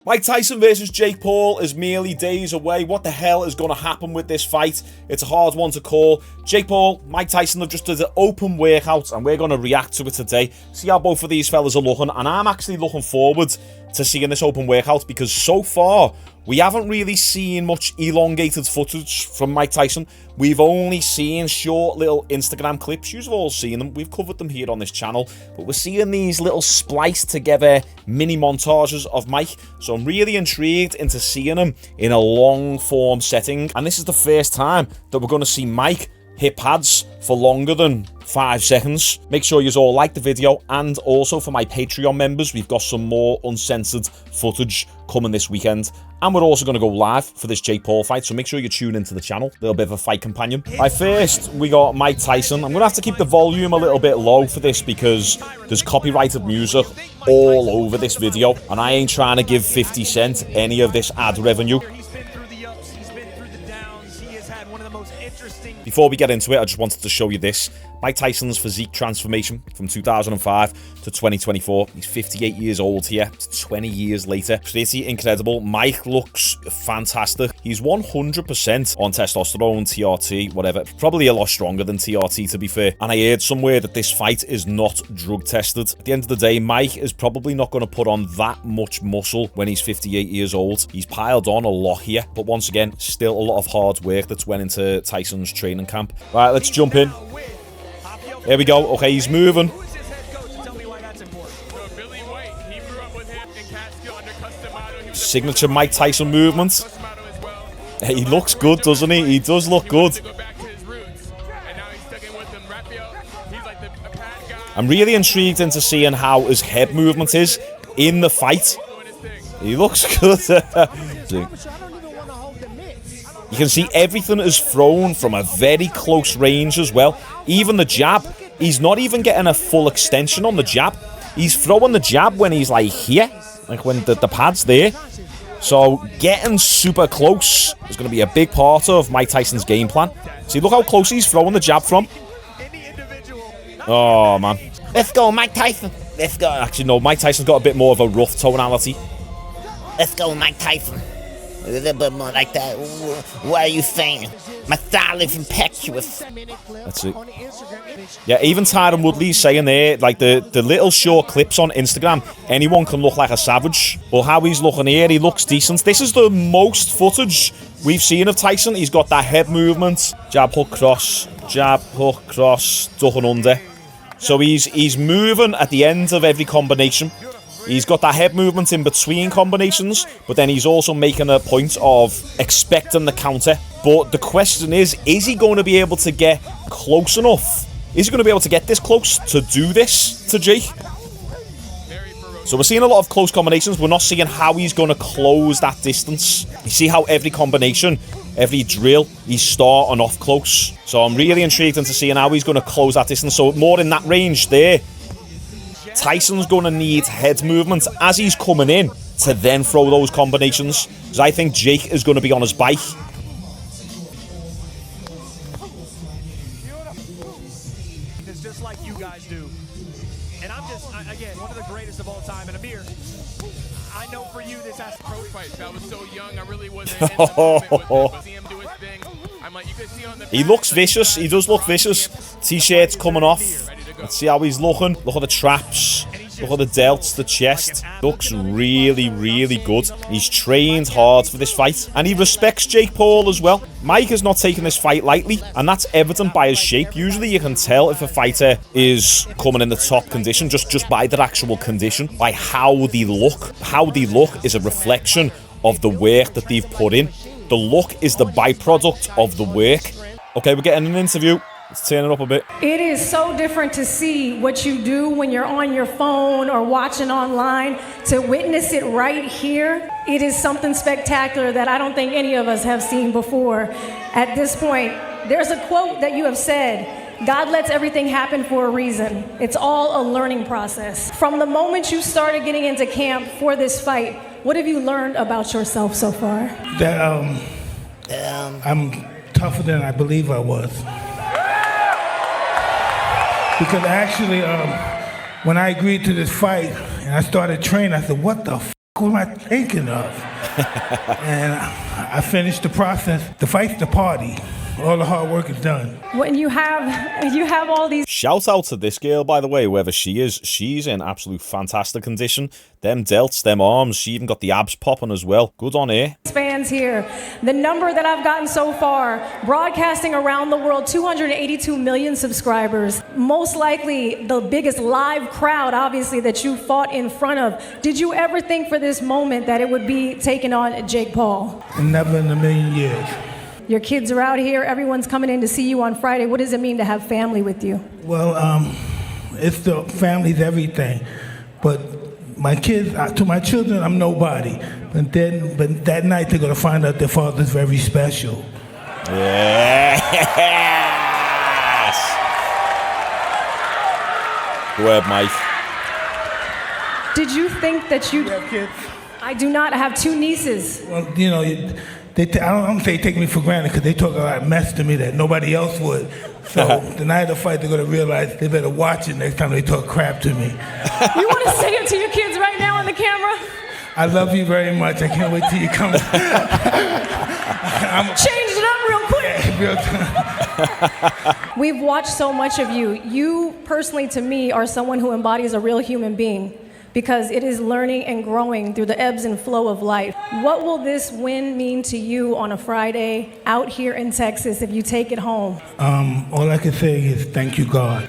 Mike Tyson versus Jake Paul is merely days away. What the hell is going to happen with this fight? It's a hard one to call. Jake Paul, Mike Tyson have just did an open workout, and we're going to react to it today. See how both of these fellas are looking, and I'm actually looking forward to seeing this open workout because so far we haven't really seen much elongated footage from Mike Tyson. We've only seen short little Instagram clips. You've all seen them. We've covered them here on this channel. But we're seeing these little spliced together mini montages of Mike. So I'm really intrigued into seeing him in a long form setting. And this is the first time that we're going to see Mike hit pads for longer than 5 seconds. Make sure you all like the video, and also for my Patreon members, we've got some more uncensored footage coming this weekend, and we're also going to go live for this Jake Paul fight, so make sure you tune into the channel. A little bit of a fight companion. Right, first we got Mike Tyson. I'm going to have to keep the volume a little bit low for this because there's copyrighted music all over this video, and I ain't trying to give 50 Cent any of this ad revenue. Before we get into it, I just wanted to show you this. Mike Tyson's physique transformation from 2005 to 2024. He's 58 years old here. It's 20 years later. Pretty incredible. Mike looks fantastic. He's 100% on testosterone, TRT, whatever. Probably a lot stronger than TRT, to be fair. And I heard somewhere that this fight is not drug tested. At the end of the day, Mike is probably not going to put on that much muscle when he's 58 years old. He's piled on a lot here. But once again, still a lot of hard work that's went into Tyson's training camp. Right, let's jump in. There we go. Okay, he's moving. Signature Mike Tyson movement. He looks good, doesn't he? He does look good. I'm really intrigued into seeing how his head movement is in the fight. He looks good. You can see everything is thrown from a very close range as well. Even the jab, he's not even getting a full extension on the jab. He's throwing the jab when he's like here, like when the pad's there. So getting super close is going to be a big part of Mike Tyson's game plan. See, look how close he's throwing the jab from. Oh, man. Let's go, Mike Tyson. Let's go. Actually, no, Mike Tyson's got a bit more of a rough tonality. Let's go, Mike Tyson. A little bit more like that. What are you saying? My style is impetuous. That's it. Yeah, even Tyron Woodley's saying there, like the little short clips on Instagram, anyone can look like a savage. But how he's looking here, he looks decent. This is the most footage we've seen of Tyson. He's got that head movement. Jab, hook, cross. Jab, hook, cross. Duck and under. So he's moving at the end of every combination. He's got that head movement in between combinations, but then he's also making a point of expecting the counter. But the question is he going to be able to get close enough? Is he going to be able to get this close to do this to Jake? So we're seeing a lot of close combinations. We're not seeing how he's going to close that distance. You see how every combination, every drill, he's starting off close. So I'm really intrigued into seeing how he's going to close that distance. So more in that range there. Tyson's going to need head movement as he's coming in to then throw those combinations. Because I think Jake is going to be on his bike. It's just like you guys do. And I'm just, again, one of the greatest of all time. And Amir, I know for you this has to pro fight. I was so young, I really wasn't in the moment with it, but see him do his thing. I'm like, you could see on the He looks vicious. He does look vicious. T-shirt's coming off. Let's see how he's looking. Look at the traps. Look at the delts, the chest. Looks really, really good. He's trained hard for this fight. And he respects Jake Paul as well. Mike is not taking this fight lightly. And that's evident by his shape. Usually you can tell if a fighter is coming in the top condition just by their actual condition. By how they look. How they look is a reflection of the work that they've put in. The look is the byproduct of the work. Okay, we're getting an interview. Let's turn it up a bit. It is so different to see what you do when you're on your phone or watching online. To witness it right here, it is something spectacular that I don't think any of us have seen before. At this point, there's a quote that you have said, God lets everything happen for a reason. It's all a learning process. From the moment you started getting into camp for this fight, what have you learned about yourself so far? That I'm tougher than I believe I was. Because actually, when I agreed to this fight and I started training, I said, what the f fuck am I thinking of? And I finished the process. The fight's the party. All the hard work is done. When you have all these Shout out to this girl, by the way, whoever she is. She's in absolute fantastic condition. Them delts, them arms. She even got the abs popping as well. Good on her. fans here, the number that I've gotten so far, broadcasting around the world, 282 million subscribers. Most likely the biggest live crowd, obviously, that you fought in front of. Did you ever think for this moment that it would be taking on Jake Paul? Never in a million years. Your kids are out here. Everyone's coming in to see you on Friday. What does it mean to have family with you? Well, it's the family's everything. But my kids, to my children, I'm nobody. But that night they're gonna find out their father's very special. Yes. Go ahead, Mike. Did you think that you'd... You have kids? I do not. I have two nieces. Well, you know, I don't say take me for granted because they talk a lot of mess to me that nobody else would. So the night of the fight, they're going to realize they better watch it next time they talk crap to me. You want to say it to your kids right now on the camera? I love you very much. I can't wait till you come. Changed it up real quick. We've watched so much of you. You personally, to me, are someone who embodies a real human being, because it is learning and growing through the ebbs and flow of life. What will this win mean to you on a Friday out here in Texas if you take it home? All I can say is thank you, God.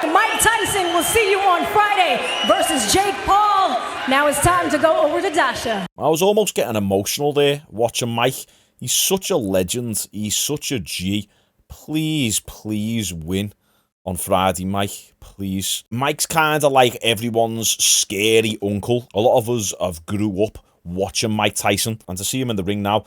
Mike Tyson will see you on Friday versus Jake Paul. Now it's time to go over to Dasha. I was almost getting emotional there watching Mike. He's such a legend. He's such a G. Please, please win on Friday, Mike, please. Mike's kind of like everyone's scary uncle. A lot of us have grew up watching Mike Tyson, and to see him in the ring now,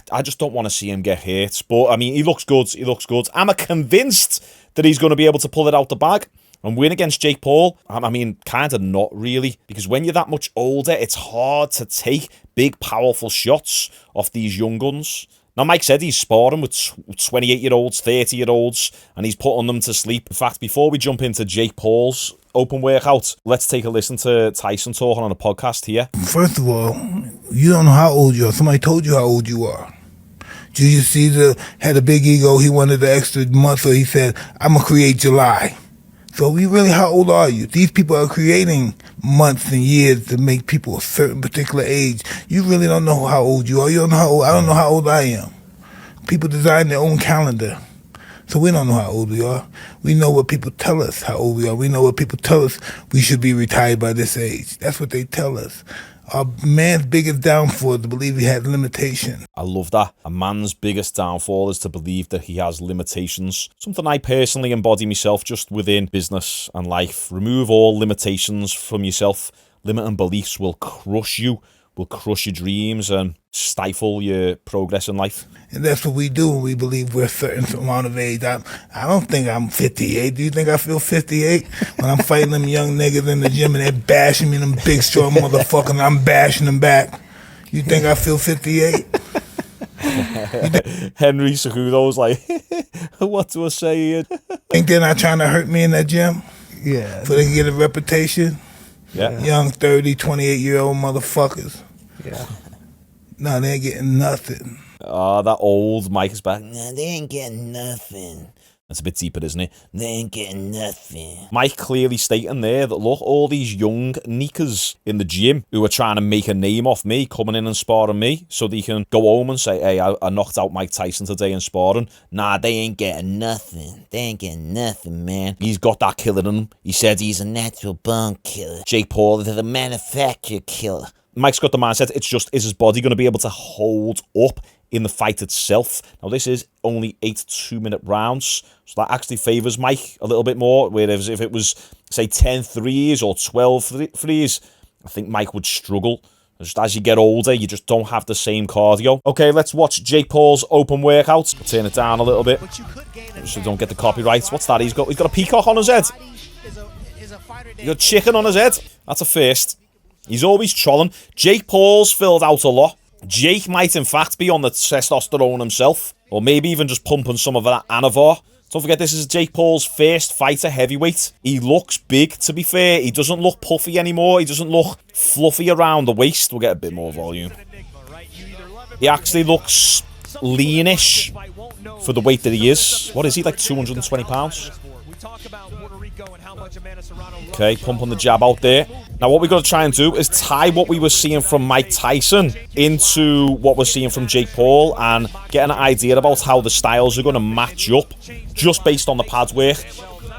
I just don't want to see him get hurt. But, I mean, he looks good. He looks good. I'm convinced that he's going to be able to pull it out the bag and win against Jake Paul. I mean, kind of not really, because when you're that much older, it's hard to take big, powerful shots off these young guns. Now, Mike said he's sparring with 28-year-olds, 30-year-olds, and he's putting them to sleep. In fact, before we jump into Jake Paul's open workout, let's take a listen to Tyson talking on a podcast here. First of all, you don't know how old you are. Somebody told you how old you are. Julius Caesar had a big ego. He wanted the extra month, so he said, I'm going to create July. So how old are you? These people are creating months and years to make people a certain particular age. You really don't know how old you are. You don't know how old, I don't know how old I am. People design their own calendar. So we don't know how old we are. We know what people tell us how old we are. We know what people tell us we should be retired by this age. That's what they tell us. A man's biggest downfall is to believe he has limitations. I love that. A man's biggest downfall is to believe that he has limitations. Something I personally embody myself just within business and life. Remove all limitations from yourself. Limiting beliefs will crush you, will crush your dreams and stifle your progress in life. And that's what we do when we believe we're a certain amount of age. I don't think I'm 58. Do you think I feel 58? When I'm fighting them young niggas in the gym and they're bashing me, them big strong motherfuckers, and I'm bashing them back. You think I feel 58? Henry Cejudo's like, what do I say here? Think they're not trying to hurt me in that gym? Yeah. So they can get a reputation? Yeah. Young 30, 28-year-old motherfuckers. Yeah. No, they ain't getting nothing. Oh, that old Mike is back. Nah, they ain't getting nothing. That's a bit deeper, isn't it? They ain't getting nothing. Mike clearly stating there that, look, all these young Nikas in the gym who are trying to make a name off me, coming in and sparring me, so they can go home and say, hey, I knocked out Mike Tyson today in sparring. Nah, they ain't getting nothing. They ain't getting nothing, man. He's got that killer in him. He said he's a natural born killer. Jake Paul is a manufactured killer. Mike's got the mindset, it's just, is his body going to be able to hold up in the fight itself? Now, this is only 8 2-minute rounds, so that actually favours Mike a little bit more, whereas if it was, say, 10 threes or 12 threes, I think Mike would struggle. Just as you get older, you just don't have the same cardio. Okay, let's watch Jake Paul's open workout. Turn it down a little bit, so don't get the copyright. What's that? He's got a peacock on his head. He's got a chicken on his head. That's a first. He's always trolling. Jake Paul's filled out a lot. Jake might, in fact, be on the testosterone himself. Or maybe even just pumping some of that Anavar Don't forget, this is Jake Paul's first fight at heavyweight. He looks big, to be fair. He doesn't look puffy anymore. He doesn't look fluffy around the waist. We'll get a bit more volume. He actually looks leanish for the weight that he is. What is he, like 220 pounds? Okay, pump on the jab out there. Now what we've got to try and do is tie what we were seeing from Mike Tyson into what we're seeing from Jake Paul and get an idea about how the styles are going to match up just based on the pads work.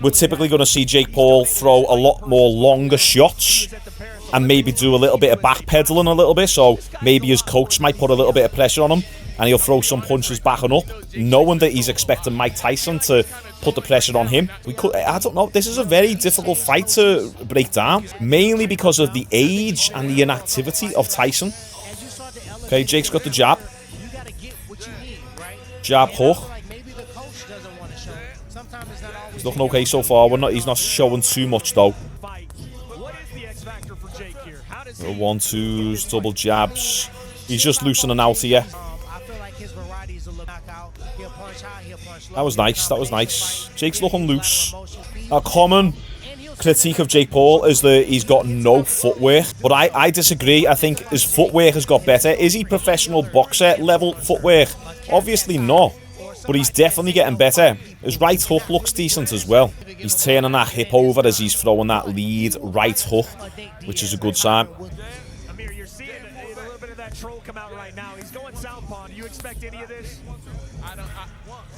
We're typically going to see Jake Paul throw a lot more longer shots and maybe do a little bit of backpedaling a little bit, so maybe his coach might put a little bit of pressure on him and he'll throw some punches back and up, knowing that he's expecting Mike Tyson to put the pressure on him. I don't know, this is a very difficult fight to break down, mainly because of the age and the inactivity of Tyson. Okay, Jake's got the jab. Jab hook. He's looking okay so far. He's not showing too much though. 1-2s, double jabs. He's just loosening out here. That was nice, that was nice. Jake's looking loose. A common critique of Jake Paul is that he's got no footwork, but I disagree. I think his footwork has got better. Is he professional boxer level footwork? Obviously not, but he's definitely getting better. His right hook looks decent as well. He's turning that hip over as he's throwing that lead right hook, which is a good sign. Amir, you're seeing a little bit of that troll come out right now. He's going southpaw. Do you expect any of this?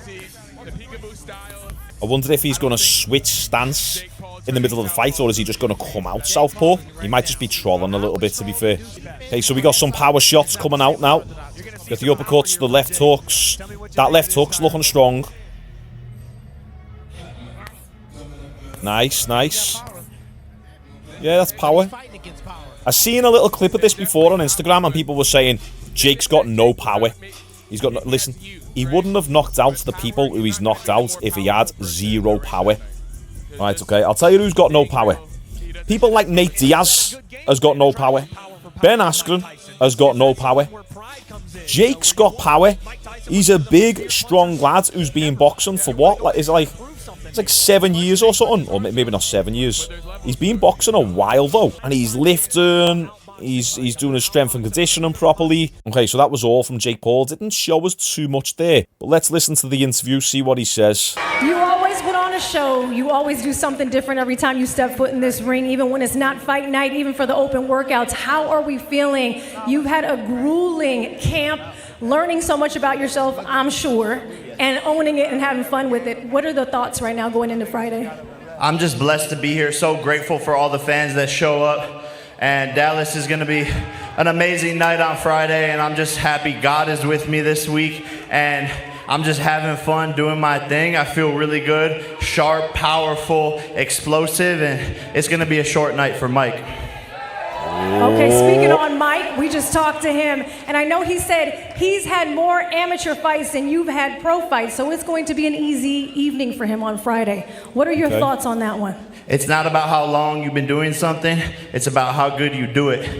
See the peekaboo style. I wonder if he's going to switch stance in the middle of the fight, or is he just going to come out southpaw? He might just be trolling a little bit, to be fair. Okay, so we got some power shots coming out now. Got the uppercuts, the left hooks. That left hook's looking strong. Nice, nice. Yeah, that's power. I've seen a little clip of this before on Instagram, and people were saying Jake's got no power. He's got no, listen, he wouldn't have knocked out the people who he's knocked out if he had zero power. Right, okay, I'll tell you who's got no power. People like Nate Diaz has got no power. Ben Askren has got no power. Jake's got power. He's a big, strong lad who's been boxing for what? It's like 7 years or something, or maybe not 7 years. He's been boxing a while though, and he's lifting. He's doing his strength and conditioning properly. Okay, so that was all from Jake Paul. Didn't show us too much there, but let's listen to the interview, see what he says. You always put on a show. You always do something different every time you step foot in this ring, even when it's not fight night, even for the open workouts. How are we feeling? You've had a grueling camp, learning so much about yourself, I'm sure, and owning it and having fun with it. What are the thoughts right now going into Friday? I'm just blessed to be here. So grateful for all the fans that show up. And Dallas is going to be an amazing night on Friday, and I'm just happy God is with me this week, and I'm just having fun doing my thing. I feel really good, sharp, powerful, explosive, and it's going to be a short night for Mike. Okay, speaking on Mike, we just talked to him, and I know he said he's had more amateur fights than you've had pro fights, so it's going to be an easy evening for him on Friday. What are your thoughts on that one? It's not about how long you've been doing something, it's about how good you do it.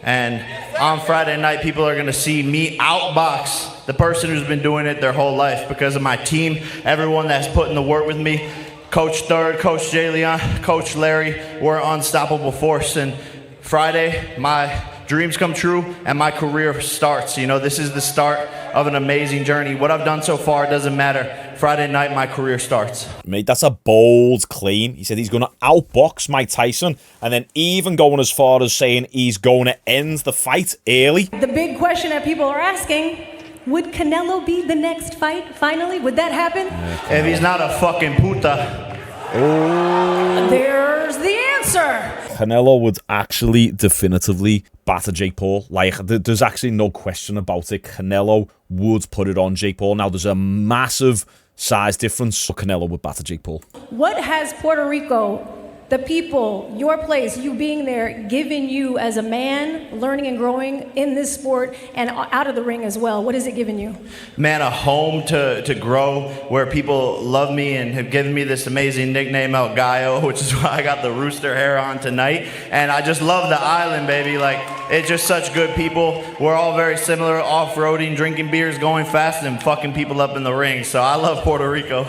And on Friday night, people are gonna see me outbox the person who's been doing it their whole life because of my team, everyone that's putting the work with me. Coach Third, Coach J. Leon, Coach Larry, we're an unstoppable force. And Friday, my dreams come true and my career starts. You know, this is the start of an amazing journey. What I've done so far doesn't matter. Friday night, my career starts. Mate, that's a bold claim. He said he's going to outbox Mike Tyson, and then even going as far as saying he's going to end the fight early. The big question that people are asking, would Canelo be the next fight, finally? Would that happen? If he's not a fucking puta. Oh. There's the answer. Canelo would actually definitively batter Jake Paul. Like, there's actually no question about it. Canelo would put it on Jake Paul. Now, there's a massive size difference, so Canelo would batter Jake Paul. What has Puerto Rico, the people, your place, you being there, given you as a man, learning and growing in this sport and out of the ring as well? What has it given you? Man, a home to grow where people love me and have given me this amazing nickname El Gallo, which is why I got the rooster hair on tonight. And I just love the island, baby. Like, it's just such good people. We're all very similar, off-roading, drinking beers, going fast, and fucking people up in the ring. So I love Puerto Rico.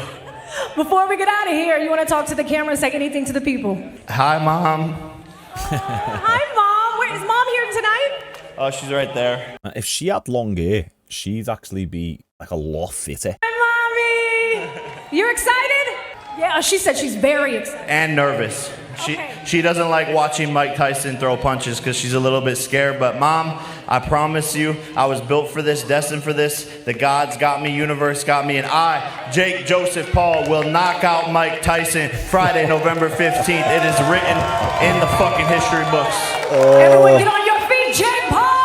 Before we get out of here, you want to talk to the camera and say anything to the people? Hi, Mom. Hi, Mom. Wait, is Mom here tonight? Oh, she's right there. If she had long hair, she'd actually be like a lot fitter. Hi, Mommy. You're excited? Yeah, she said she's very excited. And nervous. She doesn't like watching Mike Tyson throw punches because she's a little bit scared. But Mom, I promise you, I was built for this, destined for this. The gods got me, universe got me, and I, Jake Joseph Paul, will knock out Mike Tyson Friday, November 15th. It is written in the fucking history books. Everyone get on your feet, Jake Paul!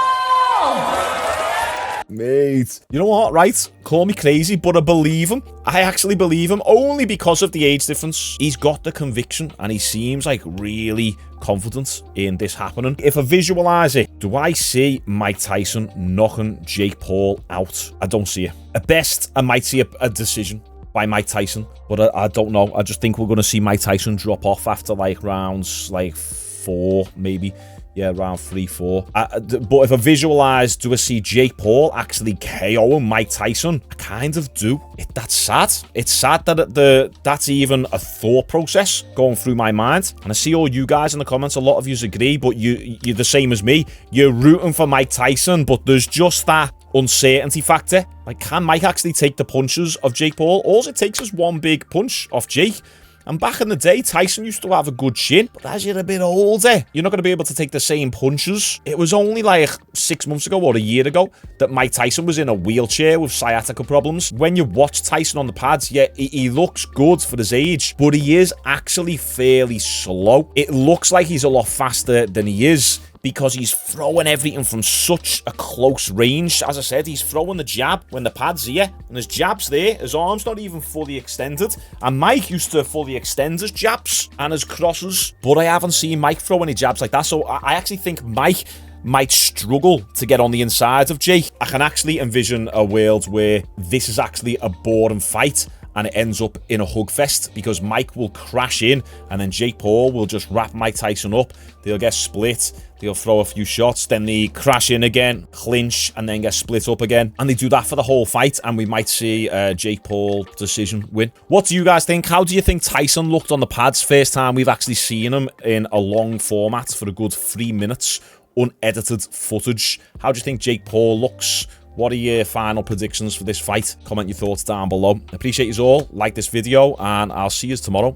Mate. You know what, right? Call me crazy, but I believe him. I actually believe him only because of the age difference. He's got the conviction and he seems like really confident in this happening. If I visualize it, do I see Mike Tyson knocking Jake Paul out? I don't see it. At best, I might see a decision by Mike Tyson, but I don't know. I just think we're going to see Mike Tyson drop off after like rounds like 4, maybe. Yeah, round 3, 4. But if I visualize, do I see Jake Paul actually KOing Mike Tyson? I kind of do. That's sad. It's sad that that's even a thought process going through my mind. And I see all you guys in the comments, a lot of you agree, but you're the same as me. You're rooting for Mike Tyson, but there's just that uncertainty factor. Like, can Mike actually take the punches of Jake Paul? All it takes is one big punch off Jake. And back in the day, Tyson used to have a good chin, but as you're a bit older, you're not going to be able to take the same punches. It was only like 6 months ago or a year ago that Mike Tyson was in a wheelchair with sciatica problems. When you watch Tyson on the pads, yeah, he looks good for his age, but he is actually fairly slow. It looks like he's a lot faster than he is, because he's throwing everything from such a close range. As I said, he's throwing the jab when the pad's here, and his jab's there. His arm's not even fully extended. And Mike used to fully extend his jabs and his crosses, but I haven't seen Mike throw any jabs like that. So I actually think Mike might struggle to get on the inside of Jake. I can actually envision a world where this is actually a boring fight and it ends up in a hug fest, because Mike will crash in and then Jake Paul will just wrap Mike Tyson up. They'll get split, they'll throw a few shots, then they crash in again, clinch, and then get split up again. And they do that for the whole fight, and we might see Jake Paul decision win. What do you guys think? How do you think Tyson looked on the pads? First time we've actually seen him in a long format for a good 3 minutes, unedited footage. How do you think Jake Paul looks? What are your final predictions for this fight? Comment your thoughts down below. Appreciate you all. Like this video, and I'll see you tomorrow.